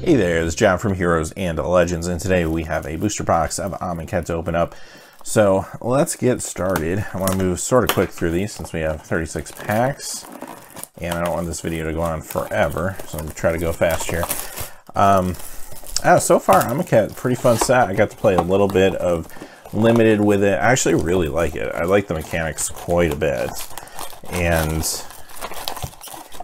Hey there, this is John from Heroes and Legends, and today we have a booster box of Amonkhet to open up. So let's get started. I want to move sort of quick through these since we have 36 packs, and I don't want this video to go on forever, so I'm going to try to go fast here. So far, Amonkhet, pretty fun set. I got to play a little bit of Limited with it. I actually really like it. I like the mechanics quite a bit, and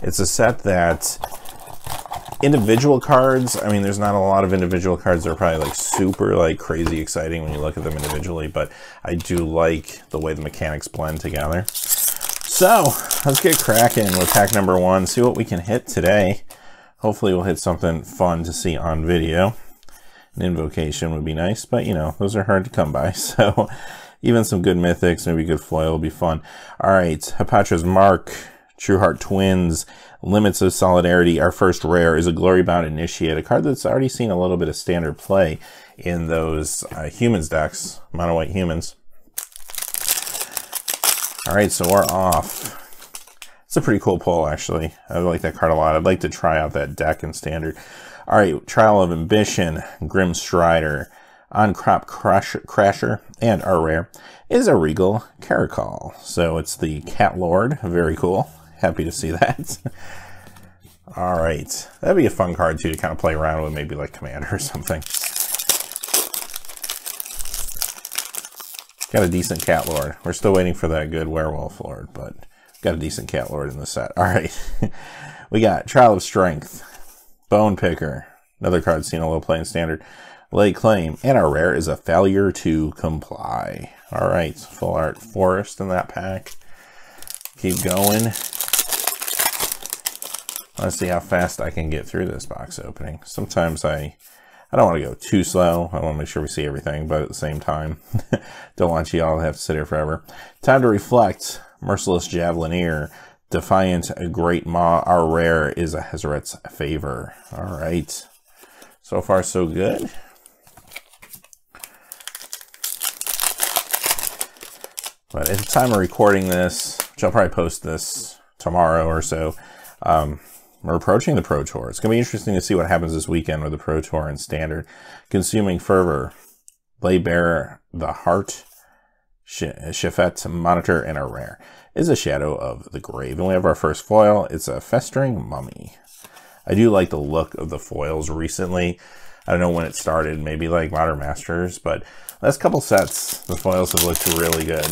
it's a set that individual cards, I mean, there's not a lot of individual cards that are probably like super like crazy exciting when you look at them individually, but I do like the way the mechanics blend together. So let's get cracking with pack number 1, see what we can hit today. Hopefully we'll hit something fun to see on video. An Invocation would be nice, but you know, those are hard to come by, so even some good mythics, maybe good foil will be fun. All right, Hapatra's Mark, True Heart Twins, Limits of Solidarity. Our first rare is a Glorybound Initiate, a card that's already seen a little bit of standard play in those humans decks, mono white humans. All right, so we're off. It's a pretty cool pull, actually. I like that card a lot. I'd like to try out that deck in standard. All right, Trial of Ambition, Grim Strider, On-Crop Crasher, and our rare is a Regal Caracol. So it's the Cat Lord. Very cool. Happy to see that. All right, that'd be a fun card too to kind of play around with, maybe like Commander or something. Got a decent Cat Lord. We're still waiting for that good Werewolf Lord, but got a decent Cat Lord in the set. All right, we got Trial of Strength, Bone Picker, another card seen a little play in standard, Lay Claim, and our rare is a Failure to Comply. All right, full art Forest in that pack. Keep going. Let's see how fast I can get through this box opening. Sometimes I don't want to go too slow. I want to make sure we see everything, but at the same time, don't want you all to have to sit here forever. Time to Reflect, Merciless Javelineer, Defiant Great Maw. Our rare is a Hezeret's Favor. All right. So far, so good. But at the time of recording this, which I'll probably post this tomorrow or so, we're approaching the Pro Tour. It's going to be interesting to see what happens this weekend with the Pro Tour and Standard. Consuming Fervor, Lay Bare the Heart, Shifet Monitor, and our rare is a Shadow of the Grave. And we have our first foil. It's a Festering Mummy. I do like the look of the foils recently. I don't know when it started, maybe like Modern Masters, but last couple sets, the foils have looked really good.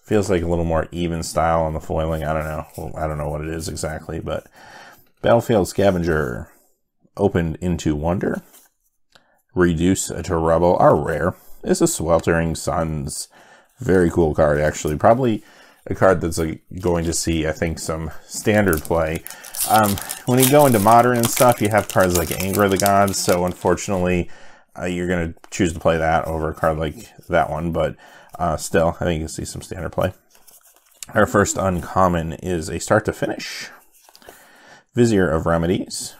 Feels like a little more even style on the foiling. I don't know. Well, I don't know what it is exactly, but Battlefield Scavenger, Opened into Wonder, Reduce to Rebel. Our rare is a Sweltering Suns. Very cool card, actually. Probably a card that's going to see, I think, some standard play. When you go into modern and stuff, you have cards like Anger of the Gods, so unfortunately, you're going to choose to play that over a card like that one, but still, I think you can see some standard play. Our first uncommon is a Start to Finish, Vizier of Remedies,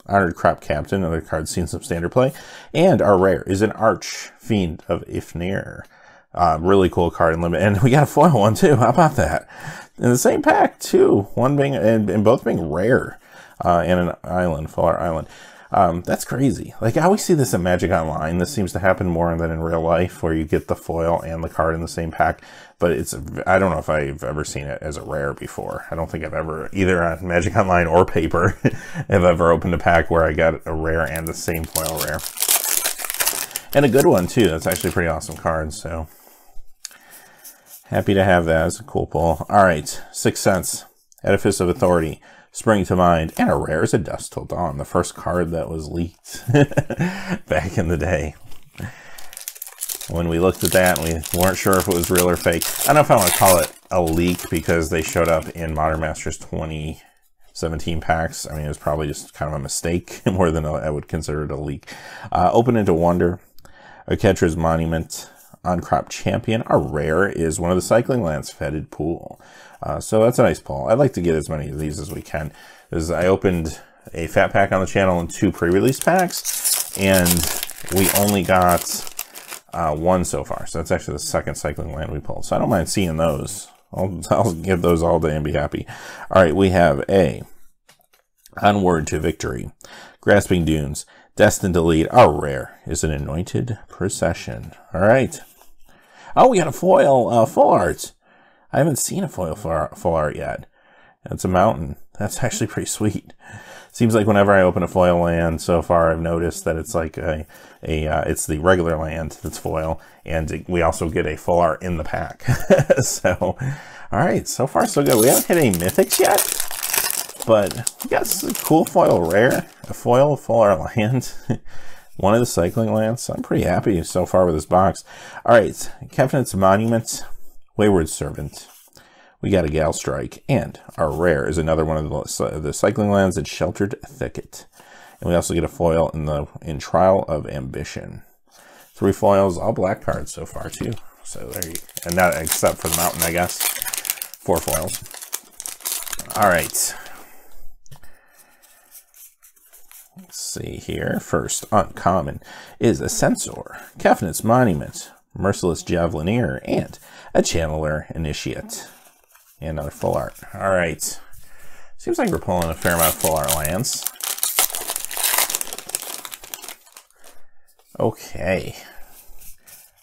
Honored Crop Captain, another card seen some standard play, and our rare is an Arch Fiend of Ifnir. Really cool card in limit, and we got a foil one too. How about that? In the same pack too, one being and both being rare, and an island, full art island. That's crazy. Like, I always see this in Magic Online. This seems to happen more than in real life, where you get the foil and the card in the same pack. But I don't know if I've ever seen it as a rare before. I don't think I've ever, either on Magic Online or paper, have ever opened a pack where I got a rare and the same foil rare. And a good one too. That's actually a pretty awesome card, so happy to have that. It's a cool pull. All right, 6 cents. Edifice of Authority, Spring to Mind, and a rare is a Dusk Till Dawn, the first card that was leaked back in the day. When we looked at that, and we weren't sure if it was real or fake. I don't know if I want to call it a leak because they showed up in Modern Masters 2017 packs. I mean, it was probably just kind of a mistake more than I would consider it a leak. Open into Wonder, Oketra's Monument, On-Crop Champion. Our rare is one of the Cycling Lands Fetid Pool. So that's a nice pull. I'd like to get as many of these as we can. Because I opened a fat pack on the channel and 2 pre-release packs, and we only got 1 so far. So that's actually the second Cycling Land we pulled. So I don't mind seeing those. I'll give those all day and be happy. All right, we have a Onward to victory. Grasping Dunes. Destined to lead. Our rare is an anointed procession. All right. Oh, we got a foil full art. I haven't seen a foil full art yet. It's a mountain. That's actually pretty sweet. Seems like whenever I open a foil land so far, I've noticed that it's like it's the regular land that's foil, and we also get a full art in the pack. So, all right, so far so good. We haven't hit any mythics yet, but we got some cool foil rare, a foil full art land, one of the cycling lands. So I'm pretty happy so far with this box. All right, Covenant's Monument, Wayward Servant. We got a Gal Strike, and our rare is another one of the cycling lands. It's Sheltered Thicket, and we also get a foil in Trial of Ambition. 3 foils, all black cards so far too. So there you, and not except for the mountain, I guess. 4 foils. All right. Let's see here. First uncommon is a Censor, Covenant's Monument, Merciless Javelineer, and a Channeler Initiate. And another full art. All right. Seems like we're pulling a fair amount of full art lands. Okay.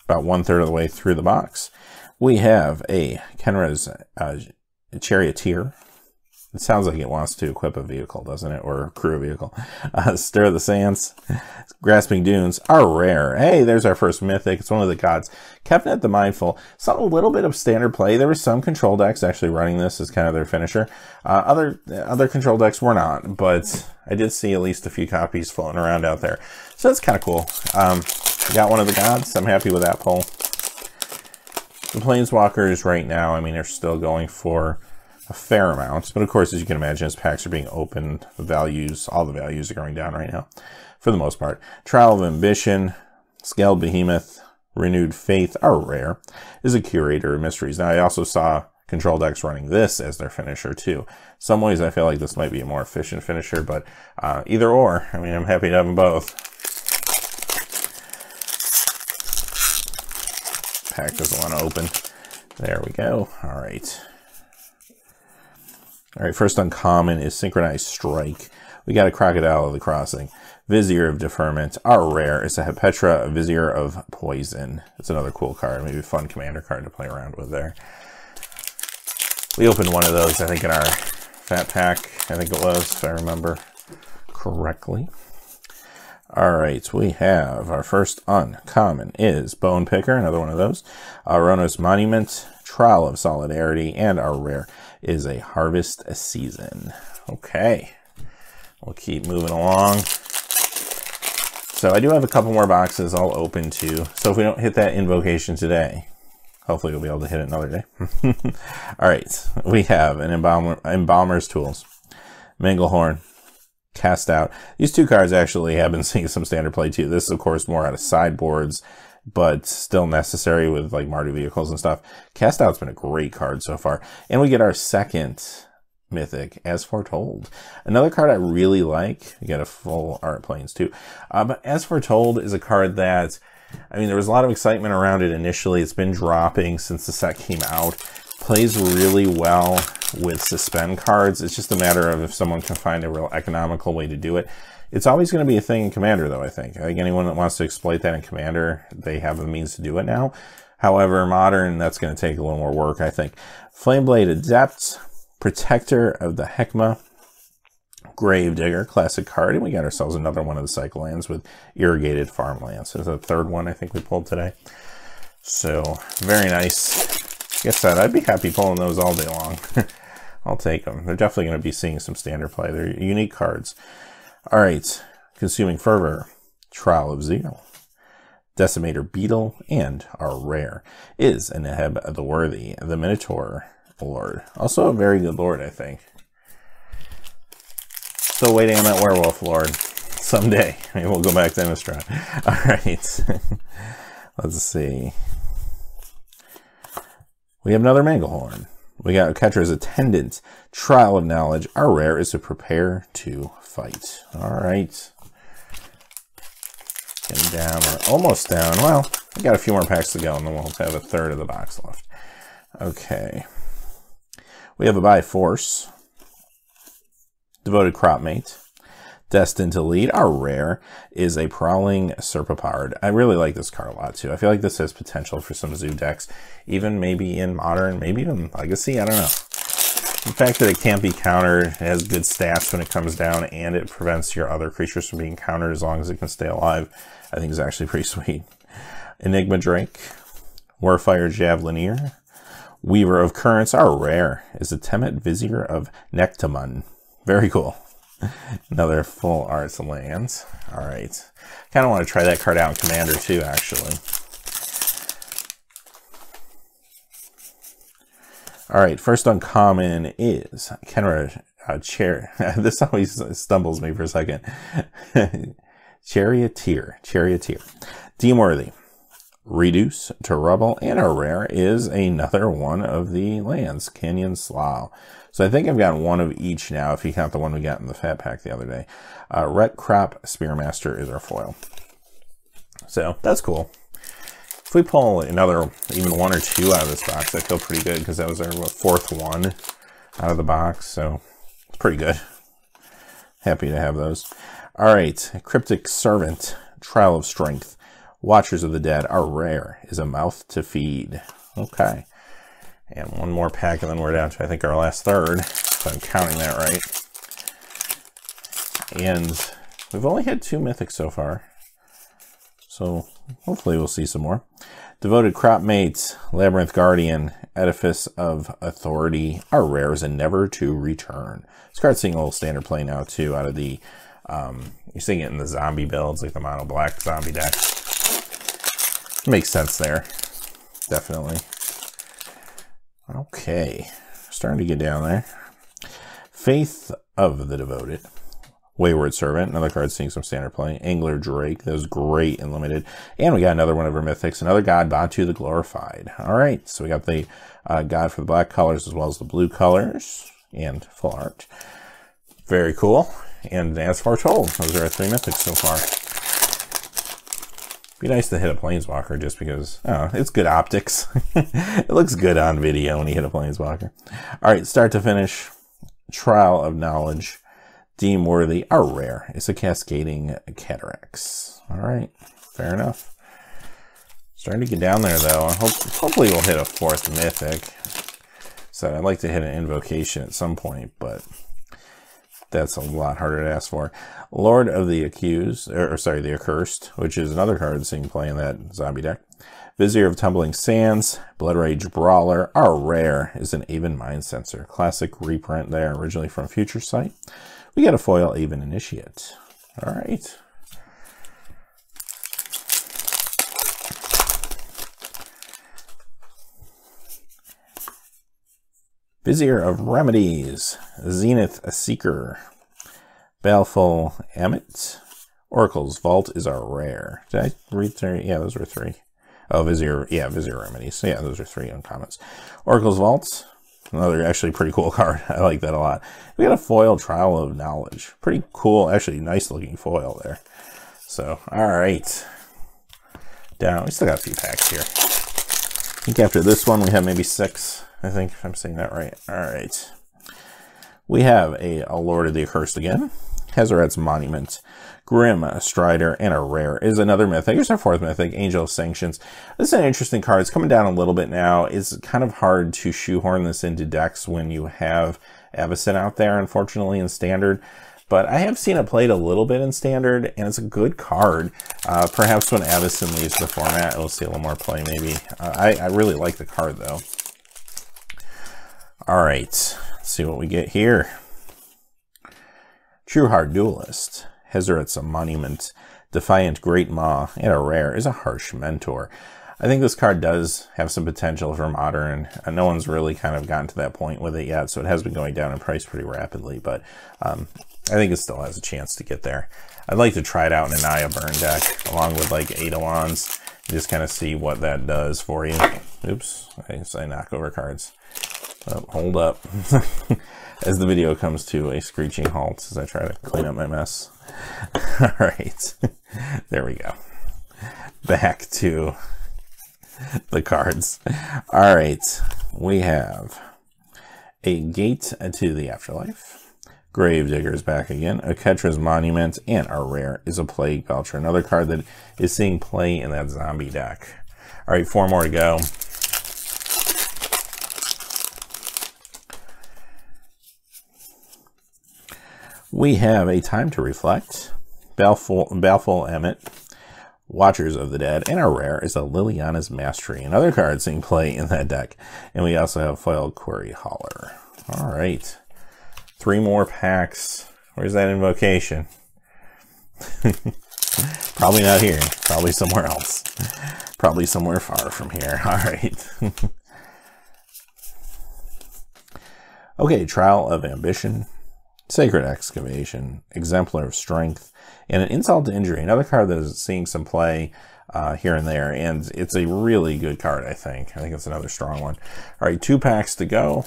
About 1/3 of the way through the box. We have a Kenra's Charioteer. It sounds like it wants to equip a vehicle, doesn't it? Or crew a vehicle. Stir the Sands. Grasping Dunes are rare. Hey, there's our first mythic. It's one of the gods. Covenant the Mindful. Saw a little bit of standard play. There were some control decks actually running this as kind of their finisher. Other control decks were not, but I did see at least a few copies floating around out there. So that's kind of cool. Got one of the gods. I'm happy with that pull. The Planeswalkers right now, I mean, they're still going for a fair amount, but of course, as you can imagine, as packs are being opened, the values, all the values are going down right now, for the most part. Trial of Ambition, Scaled Behemoth, Renewed Faith are rare, is a Curator of Mysteries. Now, I also saw control decks running this as their finisher, too. Some ways, I feel like this might be a more efficient finisher, but either or, I mean, I'm happy to have them both. Pack doesn't want to open. There we go. All right. All right, first uncommon is Synchronized Strike. We got a Crocodile of the Crossing. Vizier of Deferment. Our rare is a Hepetra, a Vizier of Poison. It's another cool card, maybe a fun commander card to play around with there. We opened one of those, I think, in our Fat Pack. I think it was, if I remember correctly. All right, we have our first uncommon is Bone Picker, another one of those. Ronos Monument, Trial of Solidarity, and our rare is a Harvest Season. Okay, we'll keep moving along. So I do have a couple more boxes I'll open too. So if we don't hit that Invocation today, hopefully we'll be able to hit it another day. All right, we have an Embalmer's Tools, Manglehorn, Cast Out. These 2 cards actually have been seeing some standard play too. This is of course more out of sideboards, but still necessary with like Mardu vehicles and stuff. Cast Out's been a great card so far. And we get our second mythic, As Foretold. Another card I really like. We get a full art planes too. But As Foretold is a card that, I mean, there was a lot of excitement around it initially. It's been dropping since the set came out. Plays really well with suspend cards. It's just a matter of if someone can find a real economical way to do it. It's always going to be a thing in Commander, though, I think. Anyone that wants to exploit that in Commander, they have the means to do it now. However, Modern, that's going to take a little more work, I think. Flameblade Adept, Protector of the Heckma, Gravedigger, classic card. And we got ourselves another one of the cycle lands with Irrigated Farmlands. So the third one I think we pulled today. So, very nice. Like I said, I'd be happy pulling those all day long. I'll take them. They're definitely going to be seeing some standard play. They're unique cards. All right, Consuming Fervor, Trial of Zeal, Decimator Beetle, and our rare is a Neheb the Worthy, the Minotaur Lord. Also a very good Lord, I think. Still waiting on that Werewolf Lord. Someday. Maybe we'll go back to Innistrad. All right. Let's see. We have another Manglehorn. We got Ketra's Attendant, Trial of Knowledge. Our rare is to Prepare to Fight. All right. Getting down. We're almost down. Well, we got a few more packs to go, and then we'll have a third of the box left. Okay. We have a By Force. Devoted Cropmate. Destined to Lead, our rare, is a Prowling Serpapard. I really like this card a lot, too. I feel like this has potential for some zoo decks, even maybe in Modern, maybe even Legacy, I don't know. The fact that it can't be countered, it has good stats when it comes down, and it prevents your other creatures from being countered as long as it can stay alive, I think is actually pretty sweet. Enigma Drake, Warfire Javelineer, Weaver of Currents, our rare, is a Temet Vizier of Nectamun. Very cool. Another full arts lands. All right. Kind of want to try that card out in Commander too, actually. All right. First uncommon is Kenra Chair. This always stumbles me for a second. Charioteer. Deemworthy. Reduce to Rubble, and our rare is another one of the lands, Canyon Slough. So I think I've got one of each now, if you count the one we got in the Fat Pack the other day. Ret Crop Spearmaster is our foil. So that's cool. If we pull another, even one or two out of this box, I feel pretty good, because that was our fourth one out of the box, so pretty good. Happy to have those. All right, Cryptic Servant, Trial of Strength. Watchers of the Dead, our rare, is a Mouth to Feed. Okay. And one more pack, and then we're down to, I think, our last third, if I'm counting that right. And we've only had 2 mythics so far, so hopefully we'll see some more. Devoted Cropmate, Labyrinth Guardian, Edifice of Authority, our rare is a Never to Return. This card's seeing a little standard play now, too, out of the, you're seeing it in the zombie builds, like the mono black zombie deck. Makes sense there, definitely. Okay, starting to get down there. Faith of the Devoted, Wayward Servant, another card seeing some standard play. Angler Drake, that was great and limited. And we got another one of our mythics, another God, Batu the Glorified. All right, so we got the God for the black colors as well as the blue colors, and full art. Very cool. And as foretold, those are our 3 mythics so far. Be nice to hit a Planeswalker just because, oh, it's good optics. It looks good on video when you hit a Planeswalker. All right, start to finish. Trial of Knowledge. Deem Worthy. Our rare is a Cascading Cataracts. All right, fair enough. Starting to get down there, though. Hopefully we'll hit a 4th mythic. So I'd like to hit an Invocation at some point, but that's a lot harder to ask for. Lord of the Accused, the Accursed, which is another card seeing play in that zombie deck. Vizier of Tumbling Sands, Blood Rage Brawler. Our rare is an Aven Mind Sensor. Classic reprint there, originally from Future Sight. We got a foil Aven Initiate. All right. Vizier of Remedies, Zenith Seeker, Baleful Amit, Oracle's Vault is our rare. Did I read 3? Yeah, those were 3. Oh, Vizier Remedies. So yeah, those are 3 uncommons. Oracle's Vault, another actually pretty cool card. I like that a lot. We got a foil Trial of Knowledge. Pretty cool, actually nice looking foil there. So, all right. Down, we still got a few packs here. I think after this one we have maybe 6. I think, if I'm saying that right. All right. We have a Lord of the Accursed again. Hazoret's Monument. Grim Strider, and a rare is another mythic. Here's our 4th mythic, Angel of Sanctions. This is an interesting card. It's coming down a little bit now. It's kind of hard to shoehorn this into decks when you have Avacyn out there, unfortunately, in Standard. But I have seen it played a little bit in Standard, and it's a good card. Perhaps when Avacyn leaves the format, we'll see a little more play, maybe. I really like the card, though. All right, let's see what we get here. Trueheart Duelist, Hazoret's Monument, Defiant Great Maw, and a rare is a Harsh Mentor. I think this card does have some potential for Modern. No one's really kind of gotten to that point with it yet, so it has been going down in price pretty rapidly, but I think it still has a chance to get there. I'd like to try it out in an Aya Burn deck, along with like Eidolons, just kind of see what that does for you. Oops, I knock over cards. Oh, hold up. As the video comes to a screeching halt as I try to clean up my mess. All right, there we go. Back to the cards. All right, we have a Gate to the Afterlife, Gravedigger's back again. Oketra's Monument, and our rare is a Plague Belcher. Another card that is seeing play in that zombie deck. All right, 4 more to go. We have A Time to Reflect, Baleful Emmet, Watchers of the Dead, and our rare is a Liliana's Mastery. Another card seeing play in that deck. And we also have Foiled Quarry Hauler. All right. 3 more packs. Where's that Invocation? Probably not here. Probably somewhere else. Probably somewhere far from here. All right. Okay, Trial of Ambition, Sacred Excavation, Exemplar of Strength, and an Insult to Injury. Another card that is seeing some play here and there, and it's a really good card, I think. I think it's another strong one. All right, 2 packs to go.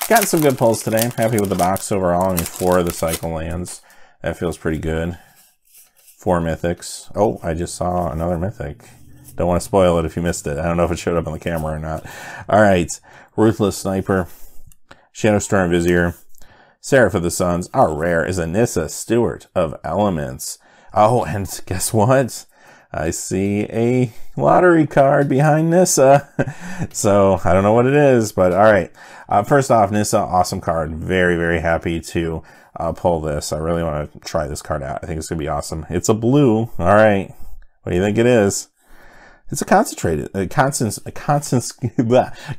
Got some good pulls today. I'm happy with the box overall. I mean, 4 of the cycle lands. That feels pretty good. 4 mythics. Oh, I just saw another mythic. Don't want to spoil it if you missed it. I don't know if it showed up on the camera or not. All right. Ruthless Sniper, Shadowstorm Vizier, Seraph of the Suns. Our rare is a Nissa, Steward of Elements. Oh, and guess what? I see a lottery card behind Nissa. So I don't know what it is, but all right. First off, Nissa, awesome card. Very, very happy to pull this. I really want to try this card out. I think it's going to be awesome. It's a blue. All right. What do you think it is? It's a concentrated,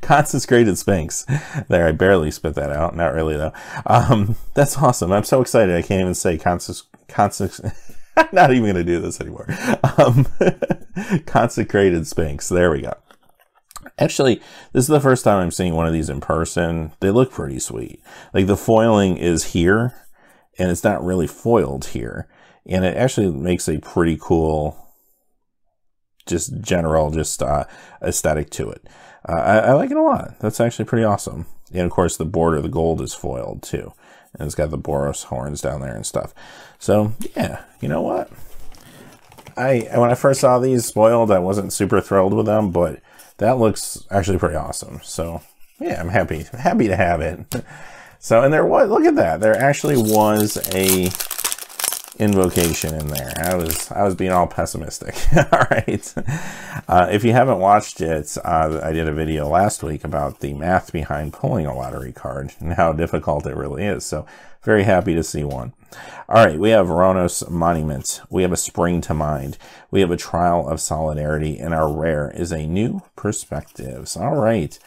concentrated Sphinx. There, I barely spit that out. Not really, though. That's awesome. I'm so excited. I can't even say I'm not even going to do this anymore. Consecrated Sphinx. There we go. Actually, this is the first time I'm seeing one of these in person. They look pretty sweet. Like, the foiling is here, and it's not really foiled here. And it actually makes a pretty cool, just general, aesthetic to it. I like it a lot. That's actually pretty awesome. And, of course, the border, the gold is foiled, too. And it's got the Boros horns down there and stuff. So, yeah, you know what? When I first saw these spoiled, I wasn't super thrilled with them, but that looks actually pretty awesome. So, yeah, I'm happy to have it. So, and there was, look at that. There actually was a Invocation in there. I was being all pessimistic. All right. If you haven't watched it, I did a video last week about the math behind pulling a lottery card and how difficult it really is. So very happy to see one. All right. We have Ronos Monument. We have a Spring to Mind. We have a Trial of Solidarity, and our rare is a New Perspectives. All right.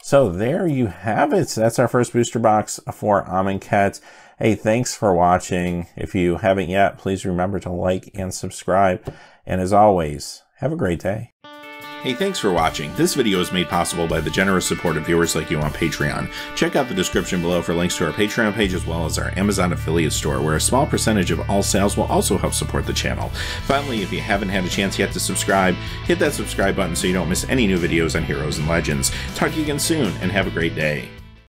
So there you have it. That's our first booster box for Amonkhet. Hey, thanks for watching. If you haven't yet, please remember to like and subscribe. And as always, have a great day. Hey, thanks for watching. This video is made possible by the generous support of viewers like you on Patreon. Check out the description below for links to our Patreon page as well as our Amazon affiliate store, where a small percentage of all sales will also help support the channel. Finally, if you haven't had a chance yet to subscribe, hit that subscribe button so you don't miss any new videos on Heroes and Legends. Talk to you again soon, and have a great day.